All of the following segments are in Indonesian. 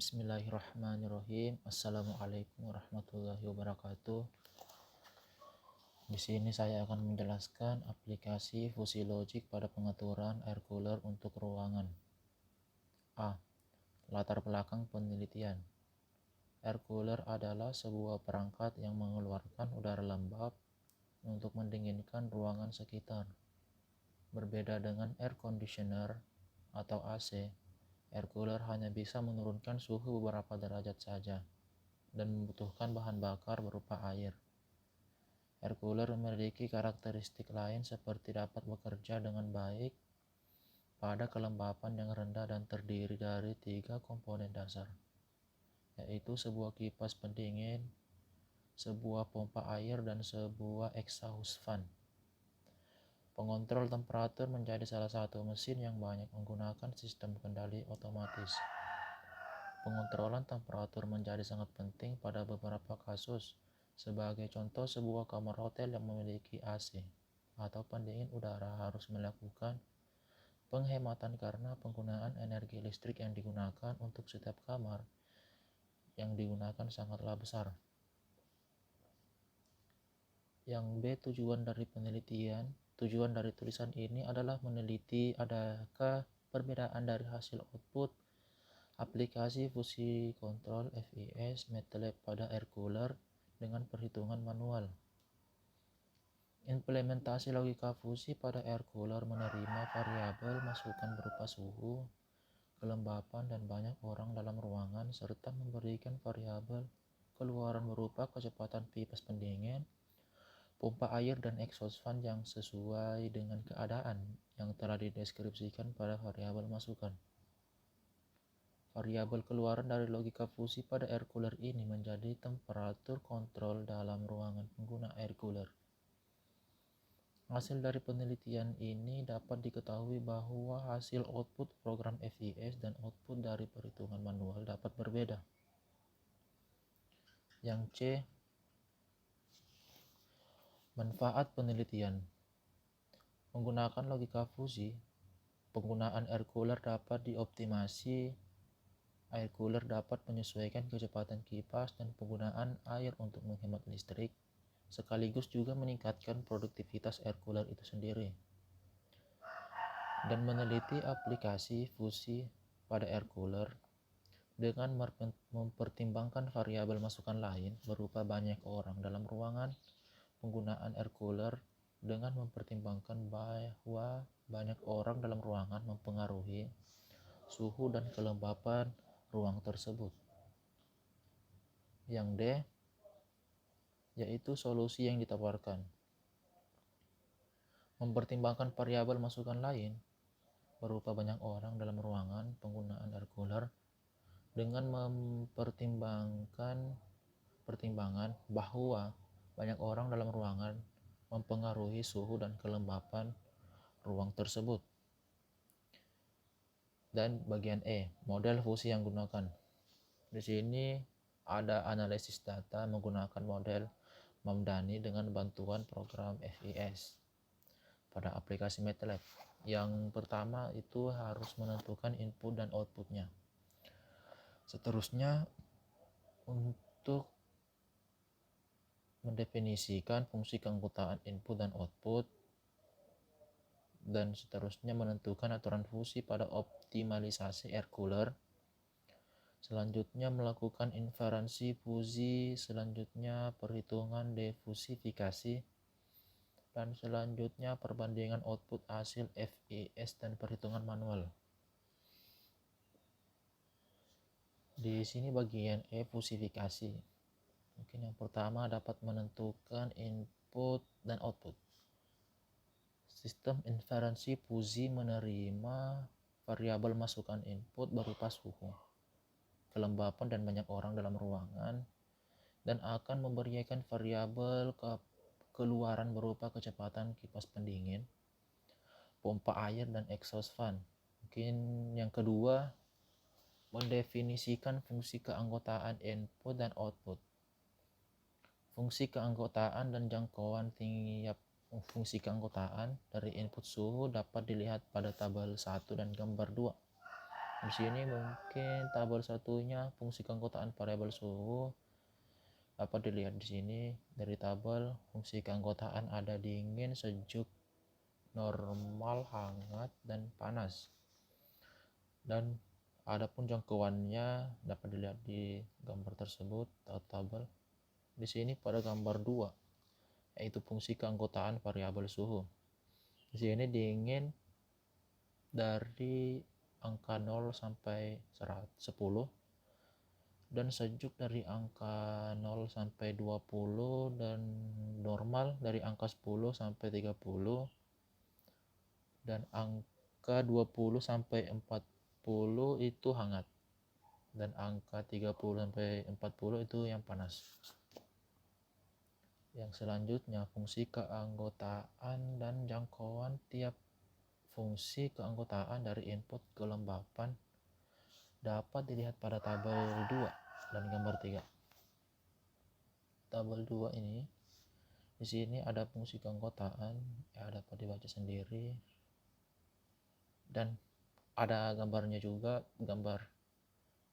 Bismillahirrahmanirrahim. Assalamualaikum warahmatullahi wabarakatuh. Di sini saya akan menjelaskan aplikasi Fuzzy Logic pada pengaturan air cooler untuk ruangan. A. Latar belakang penelitian. Air cooler adalah sebuah perangkat yang mengeluarkan udara lembab untuk mendinginkan ruangan sekitar. Berbeda dengan air conditioner atau AC, air cooler hanya bisa menurunkan suhu beberapa derajat saja dan membutuhkan bahan bakar berupa air. Air cooler memiliki karakteristik lain seperti dapat bekerja dengan baik pada kelembapan yang rendah dan terdiri dari 3 komponen dasar, yaitu sebuah kipas pendingin, sebuah pompa air, dan sebuah exhaust fan. Pengontrol temperatur menjadi salah satu mesin yang banyak menggunakan sistem kendali otomatis. Pengontrolan temperatur menjadi sangat penting pada beberapa kasus. Sebagai contoh, sebuah kamar hotel yang memiliki AC atau pendingin udara harus melakukan penghematan karena penggunaan energi listrik yang digunakan untuk setiap kamar yang digunakan sangatlah besar. Yang B. Tujuan dari tulisan ini adalah meneliti adakah perbedaan dari hasil output aplikasi Fuzzy Control FES MATLAB pada air cooler dengan perhitungan manual. Implementasi logika Fuzzy pada air cooler menerima variabel masukan berupa suhu, kelembapan, dan banyak orang dalam ruangan, serta memberikan variabel keluaran berupa kecepatan kipas pendingin, pompa air, dan exhaust fan yang sesuai dengan keadaan yang telah dideskripsikan pada variabel masukan. Variabel keluaran dari logika Fuzzy pada air cooler ini menjadi temperatur kontrol dalam ruangan pengguna air cooler. Hasil dari penelitian ini dapat diketahui bahwa hasil output program FES dan output dari perhitungan manual dapat berbeda. Yang C. Manfaat penelitian. Menggunakan logika Fuzzy, penggunaan air cooler dapat dioptimasi. Air cooler dapat menyesuaikan kecepatan kipas dan penggunaan air untuk menghemat listrik, sekaligus juga meningkatkan produktivitas air cooler itu sendiri. Dan meneliti aplikasi Fuzzy pada air cooler dengan mempertimbangkan variabel masukan lain berupa banyak orang dalam ruangan, penggunaan air cooler dengan mempertimbangkan bahwa banyak orang dalam ruangan mempengaruhi suhu dan kelembapan ruang tersebut. Yang D, yaitu solusi yang ditawarkan. Mempertimbangkan variabel masukan lain berupa banyak orang dalam ruangan, penggunaan air cooler dengan pertimbangan bahwa banyak orang dalam ruangan mempengaruhi suhu dan kelembapan ruang tersebut. Dan bagian E, model Fuzzy yang digunakan. Di sini ada analisis data menggunakan model Mamdani dengan bantuan program FES pada aplikasi MATLAB. Yang pertama itu harus menentukan input dan outputnya. Seterusnya untuk mendefinisikan fungsi keanggotaan input dan output, dan seterusnya menentukan aturan Fuzzy pada optimalisasi air cooler. Selanjutnya melakukan inferensi Fuzzy, selanjutnya perhitungan defusifikasi, dan selanjutnya perbandingan output hasil FES dan perhitungan manual. Di sini bagian E, fusifikasi. Mungkin yang pertama dapat menentukan input dan output. Sistem inferensi Fuzzy menerima variabel masukan input berupa suhu, kelembapan, dan banyak orang dalam ruangan, dan akan memberikan variabel keluaran berupa kecepatan kipas pendingin, pompa air, dan exhaust fan. Mungkin yang kedua, mendefinisikan fungsi keanggotaan input dan output. Fungsi keanggotaan dan jangkauan tiap fungsi keanggotaan dari input suhu dapat dilihat pada tabel 1 dan gambar 2. Di sini mungkin tabel satunya fungsi keanggotaan variabel suhu dapat dilihat di sini dari tabel. Fungsi keanggotaan ada dingin, sejuk, normal, hangat, dan panas. Dan adapun jangkauannya dapat dilihat di gambar tersebut atau tabel. Di sini pada gambar 2 yaitu fungsi keanggotaan variabel suhu. Di sini dingin dari angka 0 sampai 10 dan sejuk dari angka 0 sampai 20 dan normal dari angka 10 sampai 30 dan angka 20 sampai 40 itu hangat dan angka 30 sampai 40 itu yang panas. Yang selanjutnya fungsi keanggotaan dan jangkauan tiap fungsi keanggotaan dari input kelembapan dapat dilihat pada tabel 2 dan gambar 3. Tabel 2 ini di sini ada fungsi keanggotaan ya, dapat dibaca sendiri dan ada gambarnya juga, gambar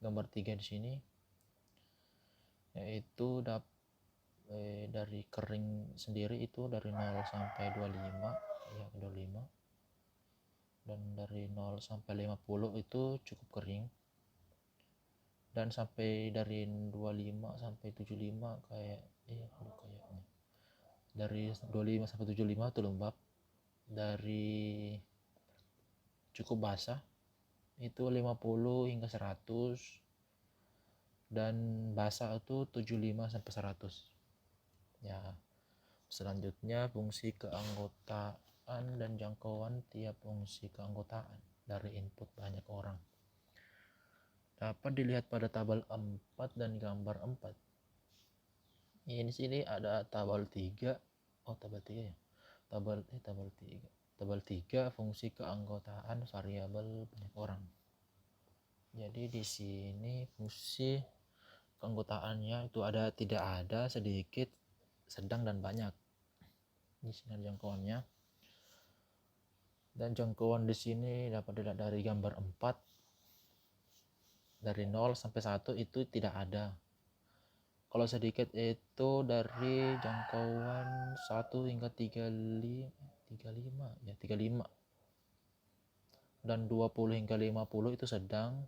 3 di sini, yaitu dari kering sendiri itu dari 0 sampai 25 ya 25, dan dari 0 sampai 50 itu cukup kering, dan sampai dari 25 sampai 75 kayaknya dari 25 sampai 75 itu lembab, dari cukup basah itu 50 hingga 100, dan basah itu 75 sampai 100 ya. Selanjutnya fungsi keanggotaan dan jangkauan tiap fungsi keanggotaan dari input banyak orang dapat dilihat pada tabel 4 dan gambar 4. Ini sini ada tabel 3. Tabel 3 ya. Tabel 3. Tabel 3 fungsi keanggotaan variabel banyak orang. Jadi di sini fungsi keanggotaannya itu tidak ada, sedikit, sedang, dan banyak. Di sini jangkauannya. Dan jangkauan di sini dapat dilihat dari gambar 4. Dari 0 sampai 1 itu tidak ada. Kalau sedikit itu dari jangkauan 1 hingga 35 ya, 35. Dan 20 hingga 50 itu sedang.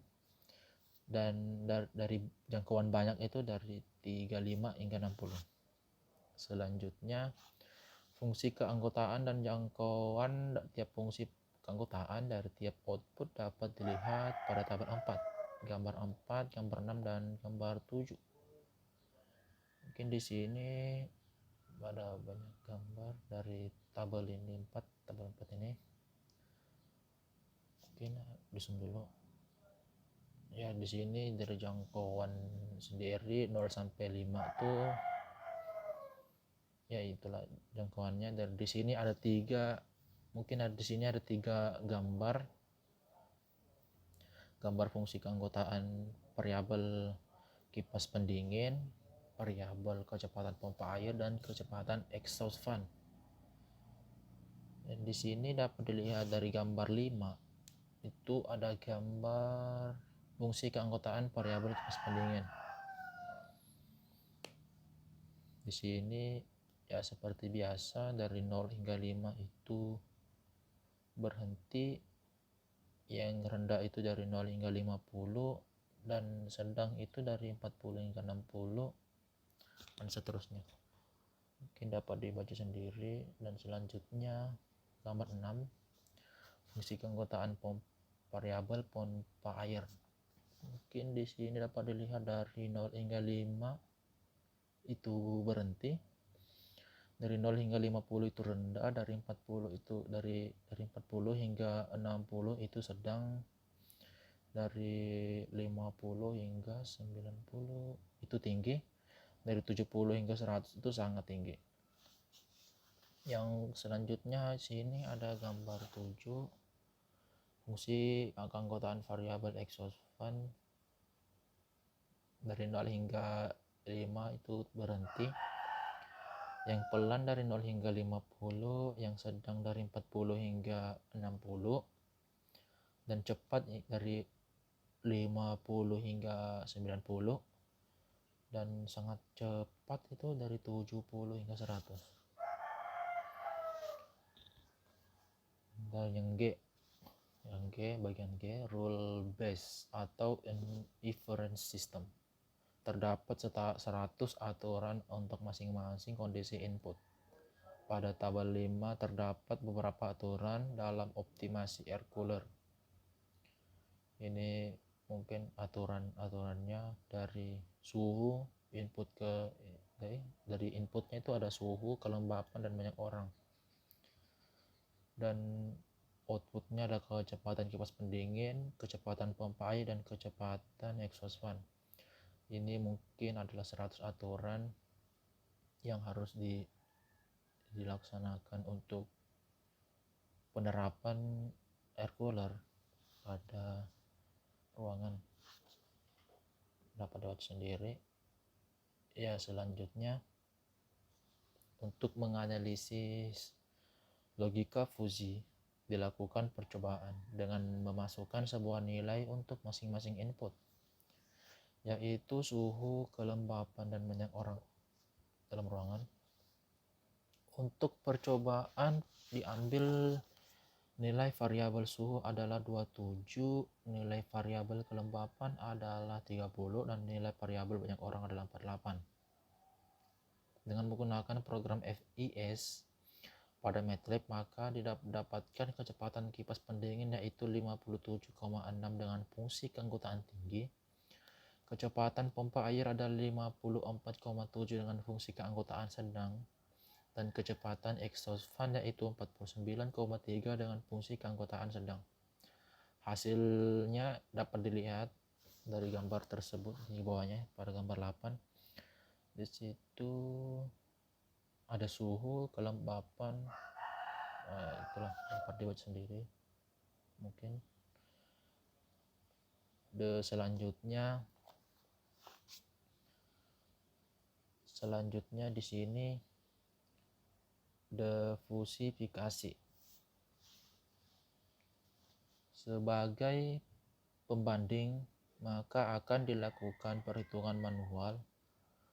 Dan dari jangkauan banyak itu dari 35 hingga 60. Selanjutnya fungsi keanggotaan dan jangkauan tiap fungsi keanggotaan dari tiap output dapat dilihat pada tabel 4, gambar 4, gambar 6, dan gambar 7. Mungkin di sini ada banyak gambar dari tabel ini 4, tabel 4 ini. Mungkin di zoom dulu. Ya, di sini dari jangkauan sendiri 0 sampai 5 tuh ya itulah jangkauannya. Dari di sini ada 3, mungkin di sini ada 3 gambar fungsi keanggotaan variabel kipas pendingin, variabel kecepatan pompa air, dan kecepatan exhaust fan. Dan di sini dapat dilihat dari gambar 5 itu ada gambar fungsi keanggotaan variabel kipas pendingin. Di sini ya seperti biasa dari 0 hingga 5 itu berhenti, yang rendah itu dari 0 hingga 50, dan sedang itu dari 40 hingga 60, dan seterusnya. Mungkin dapat dibaca sendiri. Dan selanjutnya gambar 6 fungsi keanggotaan variabel pompa air. Mungkin di sini dapat dilihat dari 0 hingga 5 itu berhenti, dari 0 hingga 50 itu rendah, dari 40 itu dari 40 hingga 60 itu sedang, dari 50 hingga 90 itu tinggi, dari 70 hingga 100 itu sangat tinggi. Yang selanjutnya sini ada gambar 7 fungsi keanggotaan variabel exhaust fan. Dari 0 hingga 5 itu berhenti, yang pelan dari 0 hingga 50, yang sedang dari 40 hingga 60, dan cepat dari 50 hingga 90, dan sangat cepat itu dari 70 hingga 100. Dan yang G bagian G, rule based atau inference system. Terdapat 100 aturan untuk masing-masing kondisi input. Pada tabel 5 terdapat beberapa aturan dalam optimasi air cooler. Ini mungkin aturannya dari suhu input dari inputnya itu ada suhu, kelembapan, dan banyak orang. Dan outputnya ada kecepatan kipas pendingin, kecepatan pompa air, dan kecepatan exhaust fan. Ini mungkin adalah 100 aturan yang harus dilaksanakan untuk penerapan air cooler pada ruangan. Dapat dibuat sendiri. Ya, selanjutnya untuk menganalisis logika fusi dilakukan percobaan dengan memasukkan sebuah nilai untuk masing-masing input, yaitu suhu, kelembapan, dan banyak orang dalam ruangan. Untuk percobaan diambil nilai variabel suhu adalah 27, nilai variabel kelembapan adalah 30, dan nilai variabel banyak orang adalah 48. Dengan menggunakan program FIS pada MATLAB, maka didapatkan kecepatan kipas pendingin yaitu 57,6 dengan fungsi keanggotaan tinggi. Kecepatan pompa air adalah 54,7 dengan fungsi keanggotaan sedang. Dan kecepatan exhaust fan yaitu 49,3 dengan fungsi keanggotaan sedang. Hasilnya dapat dilihat dari gambar tersebut di bawahnya pada gambar 8. Di situ ada suhu, kelembapan, itulah dapat dibuat sendiri mungkin. Selanjutnya di sini defusifikasi. Sebagai pembanding, maka akan dilakukan perhitungan manual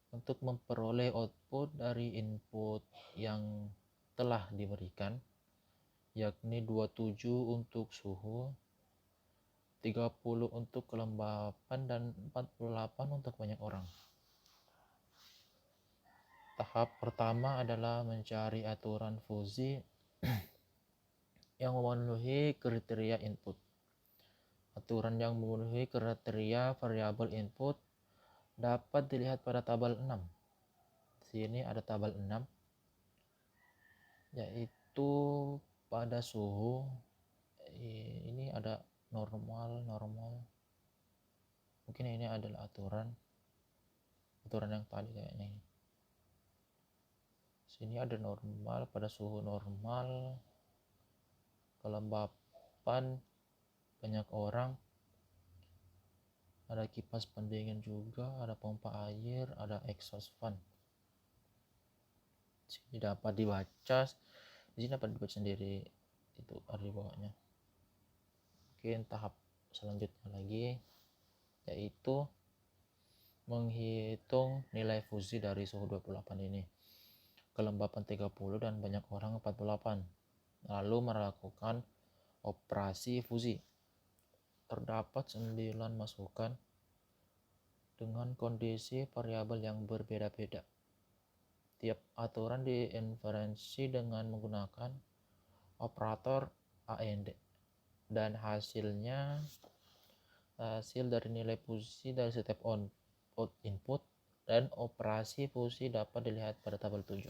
untuk memperoleh output dari input yang telah diberikan, yakni 27 untuk suhu, 30 untuk kelembapan, dan 48 untuk banyak orang. Tahap pertama adalah mencari aturan fusi yang memenuhi kriteria input. Aturan yang memenuhi kriteria variabel input dapat dilihat pada tabel 6. Di sini ada tabel 6, yaitu pada suhu ini ada normal. Mungkin ini adalah aturan yang tadi kayaknya. Sini ada normal, pada suhu normal, kelembapan banyak orang, ada kipas pendingin juga, ada pompa air, ada exhaust fan. Sini dapat dibaca, di sini dapat dibaca sendiri, itu ada di bawahnya. Mungkin tahap selanjutnya lagi yaitu menghitung nilai fusi dari suhu 28 ini, kelembapan 30, dan banyak orang 48, lalu melakukan operasi fusi. Terdapat 9 masukan dengan kondisi variabel yang berbeda-beda. Tiap aturan diinferensi dengan menggunakan operator AND, dan hasil dari nilai fusi dari setiap output input dan operasi fusi dapat dilihat pada tabel 7.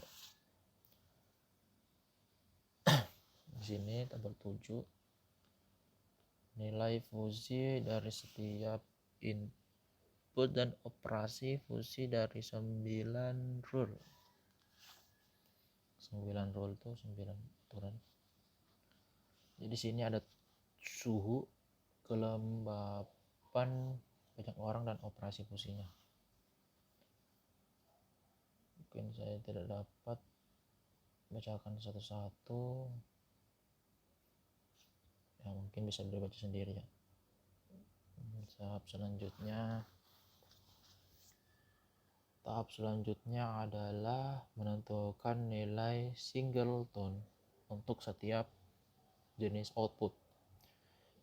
Di sini tabel 7, nilai fusi dari setiap input dan operasi fusi dari 9 rule. 9 rule itu 9 aturan. Jadi di sini ada suhu, kelembapan, banyak orang, dan operasi fusinya. Mungkin saya tidak dapat bacakan satu-satu, ya mungkin bisa dibaca sendiri ya. Tahap selanjutnya adalah menentukan nilai singleton untuk setiap jenis output.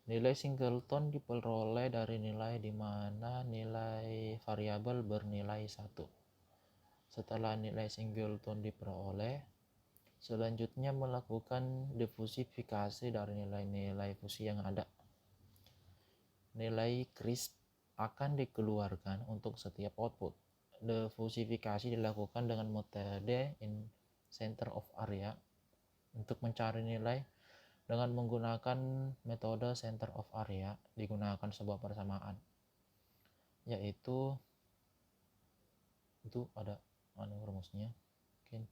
Nilai singleton diperoleh dari nilai di mana nilai variabel bernilai 1. Setelah nilai singleton diperoleh, selanjutnya melakukan diversifikasi dari nilai-nilai fusi yang ada. Nilai crisp akan dikeluarkan untuk setiap output. Diversifikasi dilakukan dengan metode in center of area. Untuk mencari nilai dengan menggunakan metode center of area digunakan sebuah persamaan, yaitu itu ada rumusnya, mungkin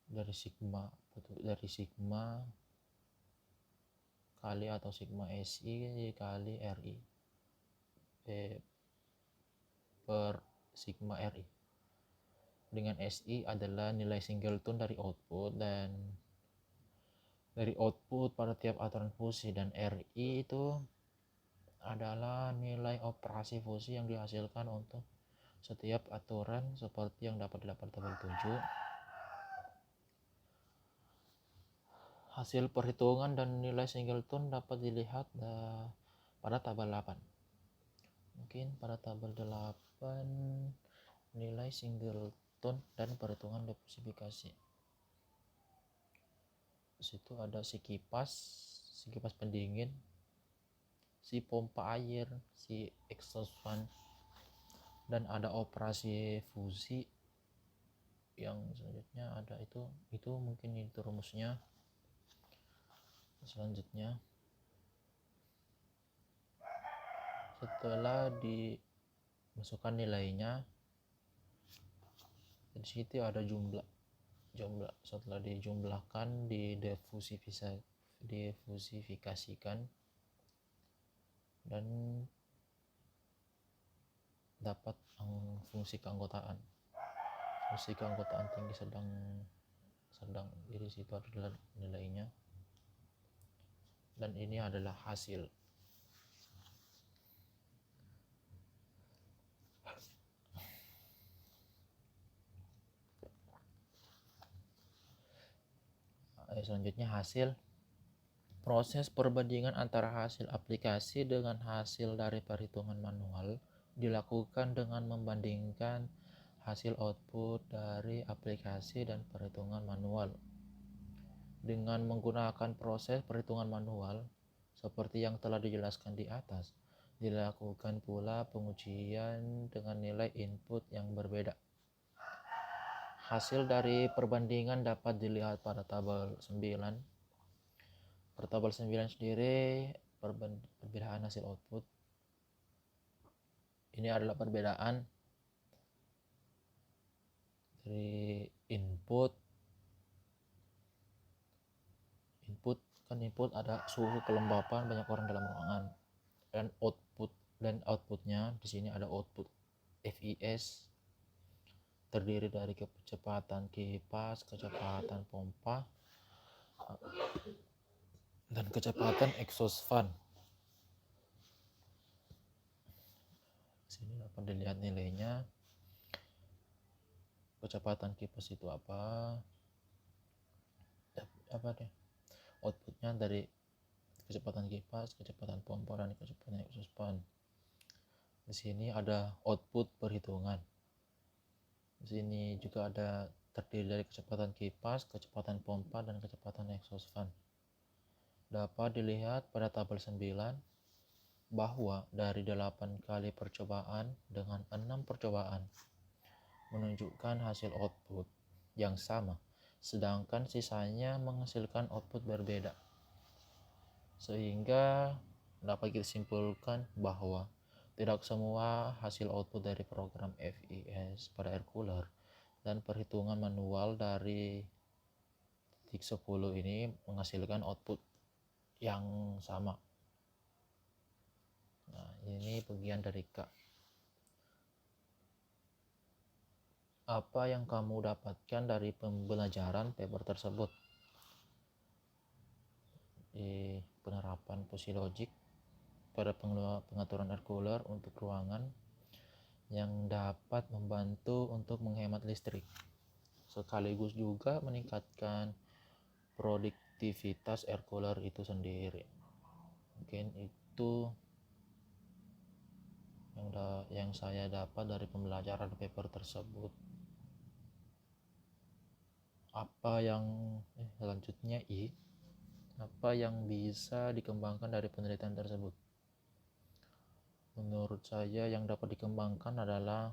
dari sigma kali atau sigma SI kali RI per sigma RI, dengan SI adalah nilai singleton dari output pada tiap aturan fusi, dan RI itu adalah nilai operasi fusi yang dihasilkan untuk setiap aturan seperti yang dapat dilihat tabel 7. Hasil perhitungan dan nilai singleton dapat dilihat pada tabel 8. Mungkin pada tabel 8 nilai singleton dan perhitungan diversifikasi. Di situ ada si kipas pendingin, si pompa air, si exhaust fan, dan ada operasi fusi yang selanjutnya ada itu mungkin itu rumusnya. Selanjutnya, setelah dimasukkan nilainya, di situ ada jumlah. Setelah dijumlahkan, diversifikasikan, dan dapat fungsi keanggotaan tinggi sedang. Jadi situ adalah nilainya, dan ini adalah hasil. Selanjutnya hasil. Proses perbandingan antara hasil aplikasi dengan hasil dari perhitungan manual dilakukan dengan membandingkan hasil output dari aplikasi dan perhitungan manual. Dengan menggunakan proses perhitungan manual seperti yang telah dijelaskan di atas, dilakukan pula pengujian dengan nilai input yang berbeda. Hasil dari perbandingan dapat dilihat pada tabel 9. Pada tabel 9 sendiri perbedaan hasil output. Ini adalah perbedaan dari input ada suhu kelembapan banyak orang dalam ruangan, dan outputnya di sini ada output FIS terdiri dari kecepatan kipas, kecepatan pompa, dan kecepatan exhaust fan. Sini dapat dilihat nilainya. Kecepatan kipas itu apa deh? Outputnya dari kecepatan kipas, kecepatan pompa, dan kecepatan exhaust fan. Di sini ada output perhitungan. Di sini juga ada terdiri dari kecepatan kipas, kecepatan pompa, dan kecepatan exhaust fan. Dapat dilihat pada tabel 9 bahwa dari 8 kali percobaan dengan 6 percobaan menunjukkan hasil output yang sama, sedangkan sisanya menghasilkan output berbeda. Sehingga dapat kita simpulkan bahwa tidak semua hasil output dari program FIS pada air cooler dan perhitungan manual dari titik 10 ini menghasilkan output yang sama. Nah, ini bagian dari K. Apa yang kamu dapatkan dari pembelajaran paper tersebut? Di penerapan fusi logik pada pengaturan air cooler untuk ruangan yang dapat membantu untuk menghemat listrik, sekaligus juga meningkatkan produktivitas air cooler itu sendiri. Mungkin itu yang saya dapat dari pembelajaran paper tersebut. Selanjutnya apa yang bisa dikembangkan dari penelitian tersebut? Menurut saya yang dapat dikembangkan adalah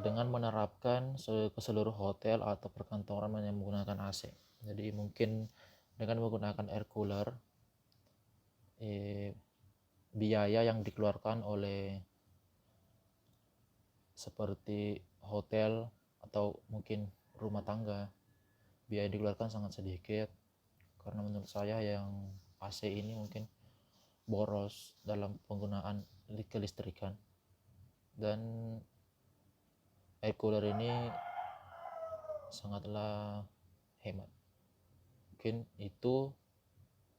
dengan menerapkan ke seluruh hotel atau perkantoran yang menggunakan AC. Jadi mungkin dengan menggunakan air cooler, biaya yang dikeluarkan oleh seperti hotel atau mungkin rumah tangga, biaya yang dikeluarkan sangat sedikit, karena menurut saya yang AC ini mungkin boros dalam penggunaan kelistrikan, dan air cooler ini sangatlah hemat. Mungkin itu.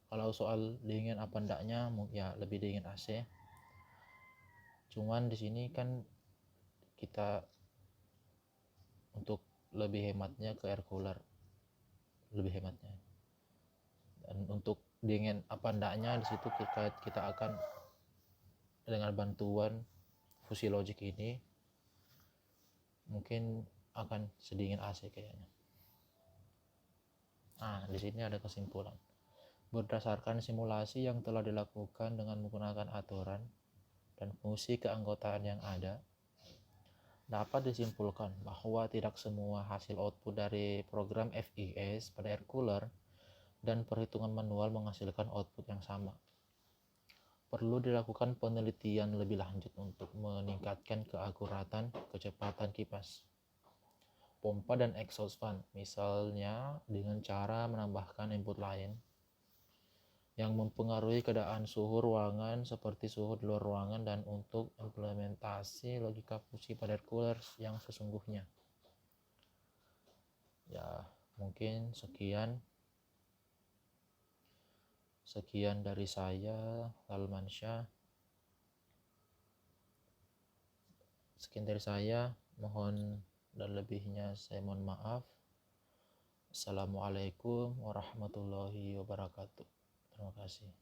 Kalau soal dingin apa enggaknya, ya lebih dingin AC. Cuman di sini kan kita untuk lebih hematnya ke air cooler, lebih hematnya. Dan untuk dingin apa enggaknya di situ kita akan dengan bantuan Fusilogic ini mungkin akan sedingin AC kayaknya. Di sini ada kesimpulan. Berdasarkan simulasi yang telah dilakukan dengan menggunakan aturan dan fungsi keanggotaan yang ada, dapat disimpulkan bahwa tidak semua hasil output dari program FES pada air cooler dan perhitungan manual menghasilkan output yang sama. Perlu dilakukan penelitian lebih lanjut untuk meningkatkan keakuratan kecepatan kipas, pompa, dan exhaust fan, misalnya dengan cara menambahkan input lain yang mempengaruhi keadaan suhu ruangan seperti suhu di luar ruangan, dan untuk implementasi logika fungsi pada air cooler yang sesungguhnya. Ya, mungkin sekian dari saya, Lalmansyah. Sekian dari saya, mohon dan lebihnya saya mohon maaf. Assalamualaikum warahmatullahi wabarakatuh. Terima kasih.